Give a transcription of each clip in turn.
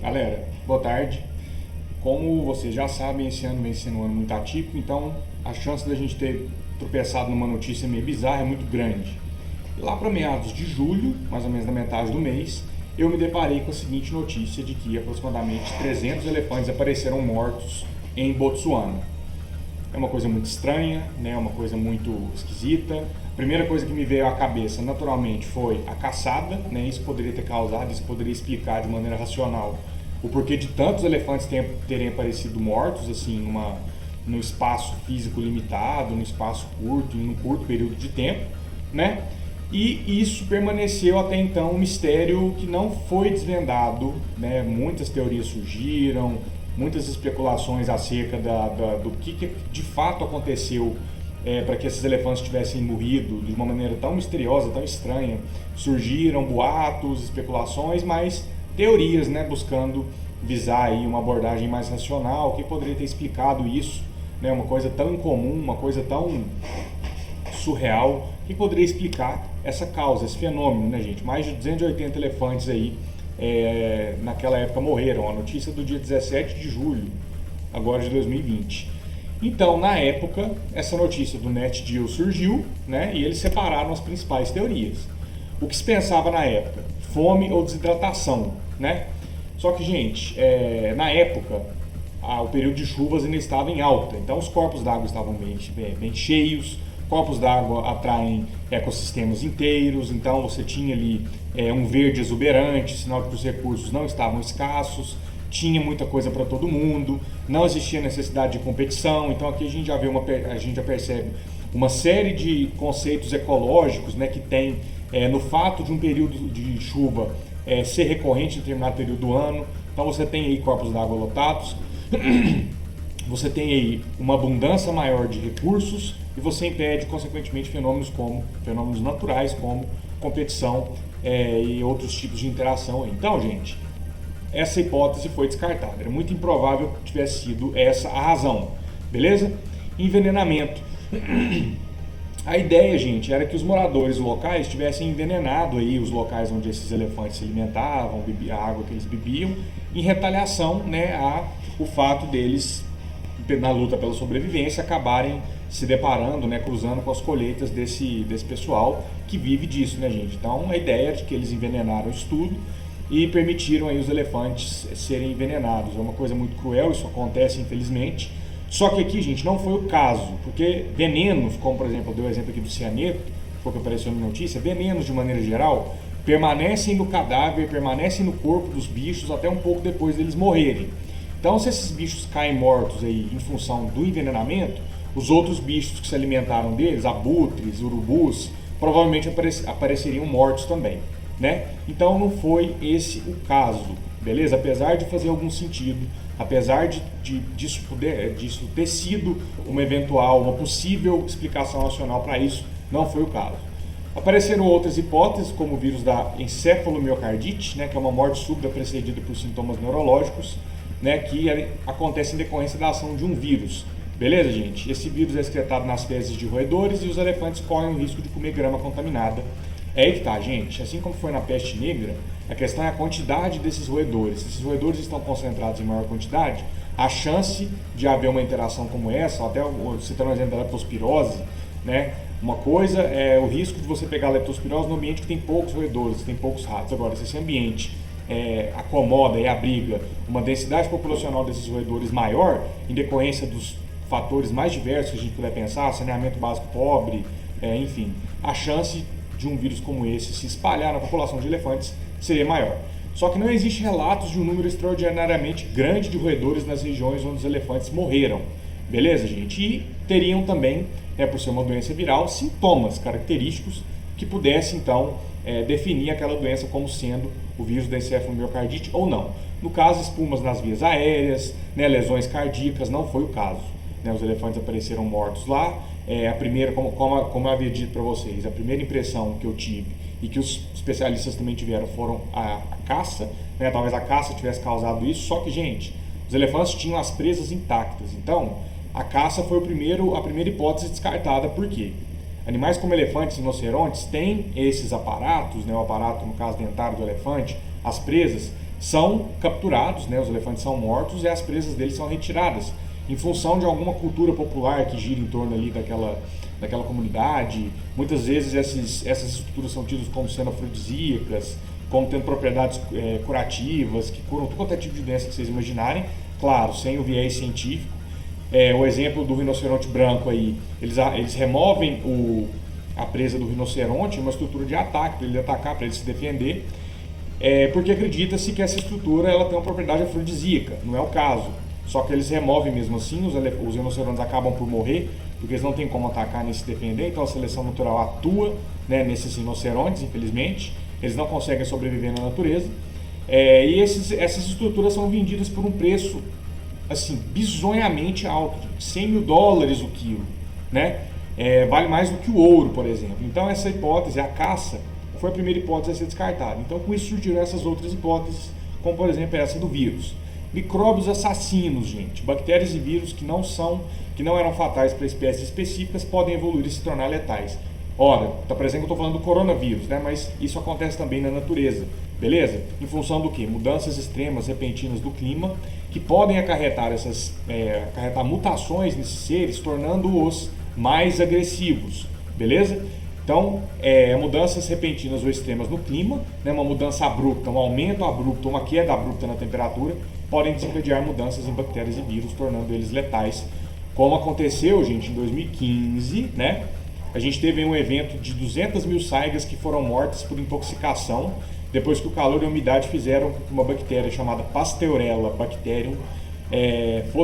Galera, boa tarde. Como vocês já sabem, esse ano vem sendo um ano muito atípico, então a chance da gente ter tropeçado numa notícia meio bizarra é muito grande. E lá para meados de julho, mais ou menos na metade do mês, eu me deparei com a seguinte notícia de que aproximadamente 300 elefantes apareceram mortos em Botsuana. É uma coisa muito estranha, né? Uma coisa muito esquisita. A primeira coisa que me veio à cabeça, naturalmente, foi a caçada, né? Isso poderia ter causado, isso poderia explicar de maneira racional o porquê de tantos elefantes terem aparecido mortos, assim, num espaço físico limitado, num espaço curto, em um curto período de tempo, né? E isso permaneceu até então um mistério que não foi desvendado, né? Muitas teorias surgiram, muitas especulações acerca do que de fato aconteceu para que esses elefantes tivessem morrido de uma maneira tão misteriosa, tão estranha. Surgiram boatos, especulações, mas teorias, né, buscando visar aí uma abordagem mais racional, que poderia ter explicado isso, né, uma coisa tão incomum, uma coisa tão surreal, que poderia explicar essa causa, esse fenômeno, né, gente? Mais de 280 elefantes aí naquela época morreram. A notícia do dia 17 de julho, agora de 2020. Então, na época, essa notícia do NetGeo surgiu, né, e eles separaram as principais teorias. O que se pensava na época? Fome ou desidratação, né? Só que, gente, na época, o período de chuvas ainda estava em alta, então os corpos d'água estavam bem cheios. Corpos d'água atraem ecossistemas inteiros, então você tinha ali um verde exuberante, sinal de que os recursos não estavam escassos, tinha muita coisa para todo mundo, não existia necessidade de competição. Então aqui a gente já percebe uma série de conceitos ecológicos, né, que tem no fato de um período de chuva ser recorrente em determinado período do ano. Então você tem aí corpos d'água lotados, você tem aí uma abundância maior de recursos e você impede, consequentemente, fenômenos naturais como competição e outros tipos de interação. Então, gente, essa hipótese foi descartada. Era muito improvável que tivesse sido essa a razão. Beleza? Envenenamento. A ideia, gente, era que os moradores locais tivessem envenenado aí os locais onde esses elefantes se alimentavam, a água que eles bebiam, em retaliação, né, o fato deles, na luta pela sobrevivência, acabarem se deparando, né, cruzando com as colheitas desse pessoal que vive disso, né, gente? Então a ideia é de que eles envenenaram isso tudo e permitiram aí os elefantes serem envenenados. É uma coisa muito cruel, isso acontece infelizmente. Só que aqui, gente, não foi o caso, porque venenos, como por exemplo, eu dei o exemplo aqui do cianeto, foi o que apareceu na notícia, venenos de maneira geral permanecem no cadáver, permanecem no corpo dos bichos até um pouco depois deles morrerem. Então, se esses bichos caem mortos aí em função do envenenamento, os outros bichos que se alimentaram deles, abutres, urubus, provavelmente apareceriam mortos também, né? Então não foi esse o caso, beleza? Apesar de fazer algum sentido, apesar disso ter sido uma possível explicação racional para isso, não foi o caso. Apareceram outras hipóteses, como o vírus da encefalomiocardite, né, que é uma morte súbita precedida por sintomas neurológicos, né, que acontece em decorrência da ação de um vírus. Beleza, gente? Esse vírus é excretado nas fezes de roedores e os elefantes correm o risco de comer grama contaminada. É aí que tá, gente. Assim como foi na peste negra, a questão é a quantidade desses roedores. Se esses roedores estão concentrados em maior quantidade, a chance de haver uma interação como essa, até citando o exemplo da leptospirose, né? Uma coisa é o risco de você pegar a leptospirose no ambiente que tem poucos roedores, tem poucos ratos. Agora, se esse ambiente acomoda e abriga uma densidade populacional desses roedores maior, em decorrência dos fatores mais diversos que a gente puder pensar, saneamento básico pobre, enfim, a chance de um vírus como esse se espalhar na população de elefantes seria maior. Só que não existe relatos de um número extraordinariamente grande de roedores nas regiões onde os elefantes morreram. Beleza, gente? E teriam também, por ser uma doença viral, sintomas característicos que pudessem, então, definir aquela doença como sendo o vírus da encefalomiocardite ou não. No caso, espumas nas vias aéreas, né, lesões cardíacas, não foi o caso. Né, os elefantes apareceram mortos lá. A primeira, como eu havia dito para vocês, a primeira impressão que eu tive e que os especialistas também tiveram foram a caça, né, talvez a caça tivesse causado isso, só que, gente, os elefantes tinham as presas intactas. Então, a caça foi a primeira hipótese descartada. Por quê? Animais como elefantes e rinocerontes têm esses aparatos, né, o aparato, no caso dentário do elefante, as presas, são capturados, né, os elefantes são mortos e as presas deles são retiradas em função de alguma cultura popular que gira em torno ali daquela comunidade. Muitas vezes essas estruturas são tidas como sendo afrodisíacas, como tendo propriedades curativas, que curam todo quanto é tipo de doença que vocês imaginarem, claro, sem o viés científico. O exemplo do rinoceronte branco aí, eles removem a presa do rinoceronte, uma estrutura de ataque, para ele atacar, para ele se defender, porque acredita-se que essa estrutura ela tem uma propriedade afrodisíaca, não é o caso. Só que eles removem mesmo assim, os rinocerontes acabam por morrer, porque eles não têm como atacar nem se defender, então a seleção natural atua, né, nesses rinocerontes, infelizmente. Eles não conseguem sobreviver na natureza. E essas estruturas são vendidas por um preço assim, bizonhamente alto, $100 mil o quilo, né? Vale mais do que o ouro, por exemplo. Então essa hipótese, a caça, foi a primeira hipótese a ser descartada. Então com isso surgiram essas outras hipóteses, como por exemplo essa do vírus. Micróbios assassinos, gente, bactérias e vírus que não eram fatais para espécies específicas podem evoluir e se tornar letais. Ora, tá parecendo que eu estou falando do coronavírus, né? Mas isso acontece também na natureza, beleza? Em função do quê? Mudanças extremas, repentinas do clima, que podem acarretar mutações nesses seres, tornando-os mais agressivos, beleza? Então, mudanças repentinas ou extremas no clima, né? Uma mudança abrupta, um aumento abrupto, uma queda abrupta na temperatura, podem desencadear mudanças em bactérias e vírus, tornando eles letais. Como aconteceu, gente, em 2015, né? A gente teve um evento de 200 mil saigas que foram mortas por intoxicação, depois que o calor e a umidade fizeram com que uma bactéria chamada Pasteurella bacterium,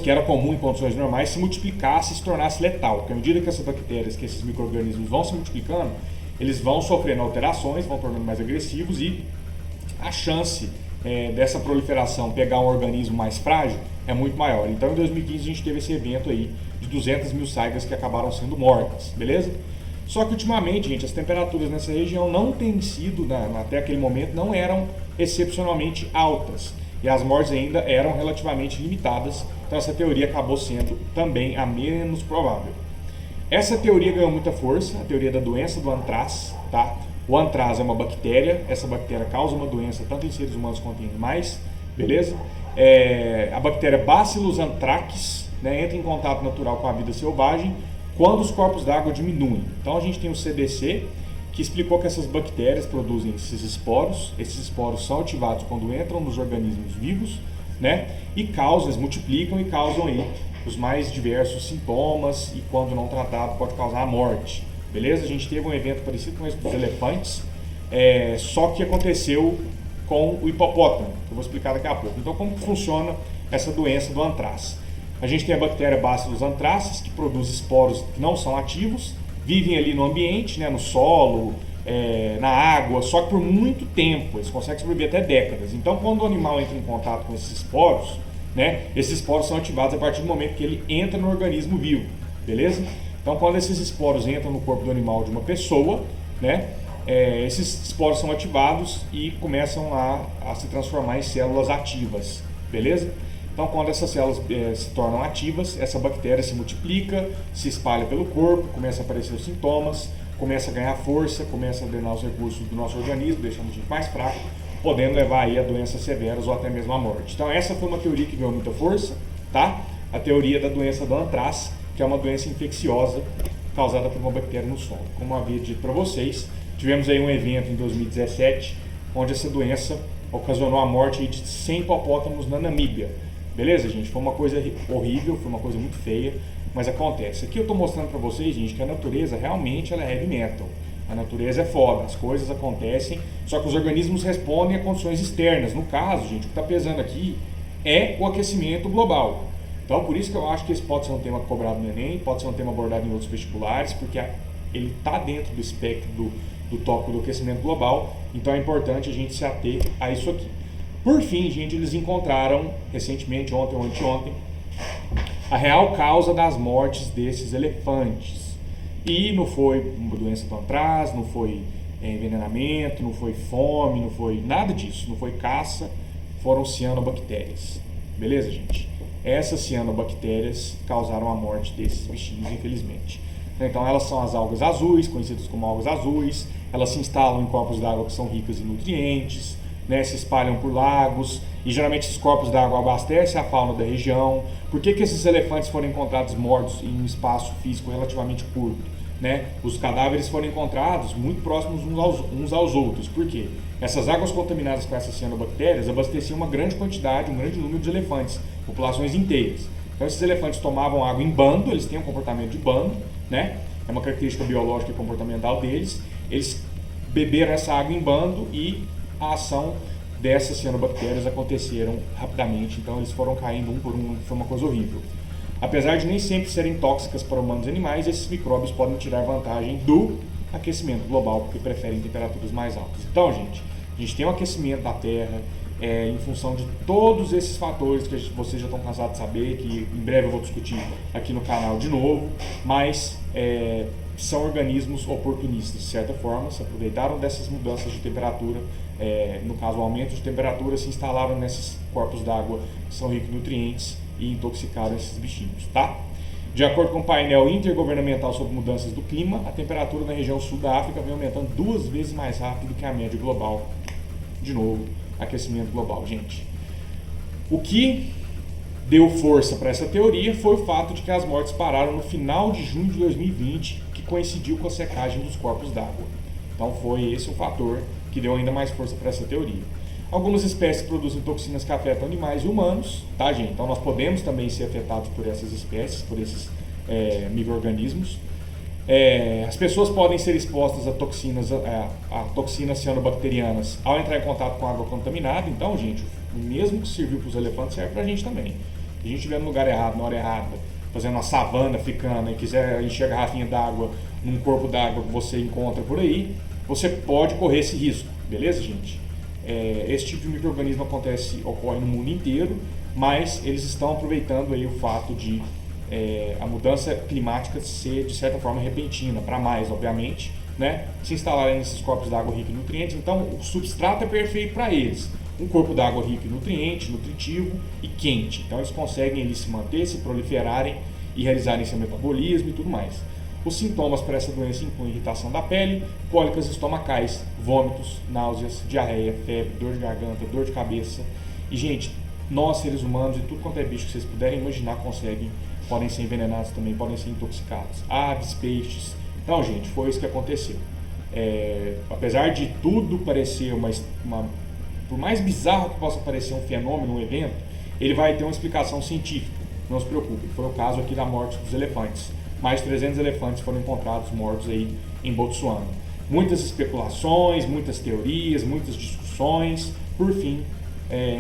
que era comum em condições normais, se multiplicasse e se tornasse letal. Porque à medida que essas bactérias, que esses micro-organismos vão se multiplicando, eles vão sofrendo alterações, vão tornando mais agressivos e a chance dessa proliferação pegar um organismo mais frágil é muito maior. Então em 2015 a gente teve esse evento aí de 200 mil saigas que acabaram sendo mortas, beleza? Só que ultimamente, gente, as temperaturas nessa região não têm sido, até aquele momento, não eram excepcionalmente altas. E as mortes ainda eram relativamente limitadas. Então essa teoria acabou sendo também a menos provável. Essa teoria ganhou muita força, a teoria da doença do antraz, tá? O antraz é uma bactéria, essa bactéria causa uma doença tanto em seres humanos quanto em animais, beleza? A bactéria Bacillus anthracis, né, entra em contato natural com a vida selvagem quando os corpos d'água diminuem. Então a gente tem o CDC, que explicou que essas bactérias produzem esses esporos são ativados quando entram nos organismos vivos, né, e eles multiplicam e causam aí os mais diversos sintomas, e quando não tratado pode causar a morte, beleza? A gente teve um evento parecido com esse dos elefantes, só que aconteceu com o hipopótamo, que eu vou explicar daqui a pouco. Então como que funciona essa doença do antraz? A gente tem a bactéria Bacillus anthracis, que produz esporos que não são ativos, vivem ali no ambiente, né, no solo, na água, só que por muito tempo, eles conseguem sobreviver até décadas. Então quando o animal entra em contato com esses esporos, né, esses esporos são ativados a partir do momento que ele entra no organismo vivo, beleza? Então quando esses esporos entram no corpo do animal de uma pessoa, né, esses esporos são ativados e começam a se transformar em células ativas, beleza? Então quando essas células se tornam ativas, essa bactéria se multiplica, se espalha pelo corpo, começa a aparecer os sintomas, começa a ganhar força, começa a drenar os recursos do nosso organismo, deixando a gente mais fraco, podendo levar aí a doenças severas ou até mesmo a morte. Então essa foi uma teoria que ganhou muita força, tá? A teoria da doença do antraz, que é uma doença infecciosa causada por uma bactéria no solo. Como eu havia dito para vocês, tivemos aí um evento em 2017, onde essa doença ocasionou a morte de 100 hipopótamos na Namíbia. Beleza, gente? Foi uma coisa horrível, foi uma coisa muito feia, mas acontece. Aqui eu estou mostrando para vocês, gente, que a natureza realmente ela é heavy metal. A natureza é foda, as coisas acontecem, só que os organismos respondem a condições externas. No caso, gente, o que está pesando aqui é o aquecimento global. Então, por isso que eu acho que esse pode ser um tema cobrado no Enem, pode ser um tema abordado em outros vestibulares, porque ele está dentro do espectro do tópico do aquecimento global, então é importante a gente se ater a isso aqui. Por fim, gente, eles encontraram recentemente, ontem ou anteontem, a real causa das mortes desses elefantes. E não foi uma doença do antraz, não foi envenenamento, não foi fome, não foi nada disso, não foi caça, foram cianobactérias. Beleza, gente? Essas cianobactérias causaram a morte desses bichinhos, infelizmente. Então elas são as algas azuis, conhecidas como algas azuis, elas se instalam em corpos d'água que são ricas em nutrientes, né, se espalham por lagos, e geralmente esses corpos d'água abastecem a fauna da região. Por que esses elefantes foram encontrados mortos em um espaço físico relativamente curto? Né? Os cadáveres foram encontrados muito próximos uns aos outros. Por quê? Essas águas contaminadas com essas cianobactérias abasteciam uma grande quantidade, um grande número de elefantes, populações inteiras. Então esses elefantes tomavam água em bando, eles têm um comportamento de bando, né? É uma característica biológica e comportamental deles. Eles beberam essa água em bando e a ação dessas cianobactérias aconteceram rapidamente, então eles foram caindo um por um, foi uma coisa horrível. Apesar de nem sempre serem tóxicas para humanos e animais, esses micróbios podem tirar vantagem do aquecimento global, porque preferem temperaturas mais altas. Então, gente, a gente tem um aquecimento da Terra em função de todos esses fatores que vocês já estão cansados de saber, que em breve eu vou discutir aqui no canal de novo, mas são organismos oportunistas, de certa forma, se aproveitaram dessas mudanças de temperatura, no caso o aumento de temperatura, se instalaram nesses corpos d'água que são ricos em nutrientes e intoxicaram esses bichinhos, tá? De acordo com o painel intergovernamental sobre mudanças do clima, a temperatura na região sul da África vem aumentando 2 vezes mais rápido que a média global. De novo, aquecimento global, gente. O que deu força para essa teoria foi o fato de que as mortes pararam no final de junho de 2020, que coincidiu com a secagem dos corpos d'água. Então foi esse o fator que deu ainda mais força para essa teoria. Algumas espécies produzem toxinas que afetam animais e humanos, tá, gente? Então nós podemos também ser afetados por essas espécies, por esses micro-organismos. As pessoas podem ser expostas a toxinas cianobacterianas ao entrar em contato com água contaminada. Então, gente, o mesmo que serviu para os elefantes serve para a gente também. Se a gente estiver no lugar errado, na hora errada, fazendo uma savana africana e quiser encher a garrafinha d'água num corpo d'água que você encontra por aí, você pode correr esse risco, beleza, gente? Esse tipo de micro-organismo ocorre no mundo inteiro, mas eles estão aproveitando aí o fato de a mudança climática ser de certa forma repentina, para mais, obviamente, né? Se instalarem nesses corpos d'água ricos em nutrientes, então o substrato é perfeito para eles. Um corpo d'água rico em nutrientes, nutritivo e quente. Então eles conseguem ali se manter, se proliferarem e realizarem seu metabolismo e tudo mais. Os sintomas para essa doença incluem irritação da pele, cólicas estomacais, vômitos, náuseas, diarreia, febre, dor de garganta, dor de cabeça. E, gente, nós seres humanos e tudo quanto é bicho que vocês puderem imaginar podem ser envenenados também, podem ser intoxicados. Aves, peixes. Então, gente, foi isso que aconteceu. Apesar de tudo parecer por mais bizarro que possa parecer um fenômeno, um evento, ele vai ter uma explicação científica. Não se preocupe, foi o caso aqui da morte dos elefantes. Mais de 300 elefantes foram encontrados mortos aí em Botsuana. Muitas especulações, muitas teorias, muitas discussões. Por fim,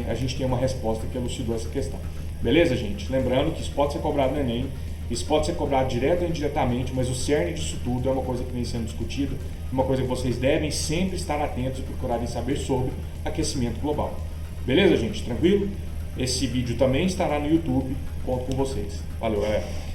a gente tem uma resposta que elucidou essa questão. Beleza, gente? Lembrando que isso pode ser cobrado no Enem, isso pode ser cobrado direto ou indiretamente, mas o cerne disso tudo é uma coisa que vem sendo discutida, uma coisa que vocês devem sempre estar atentos e procurarem saber sobre aquecimento global. Beleza, gente? Tranquilo? Esse vídeo também estará no YouTube. Conto com vocês. Valeu, galera!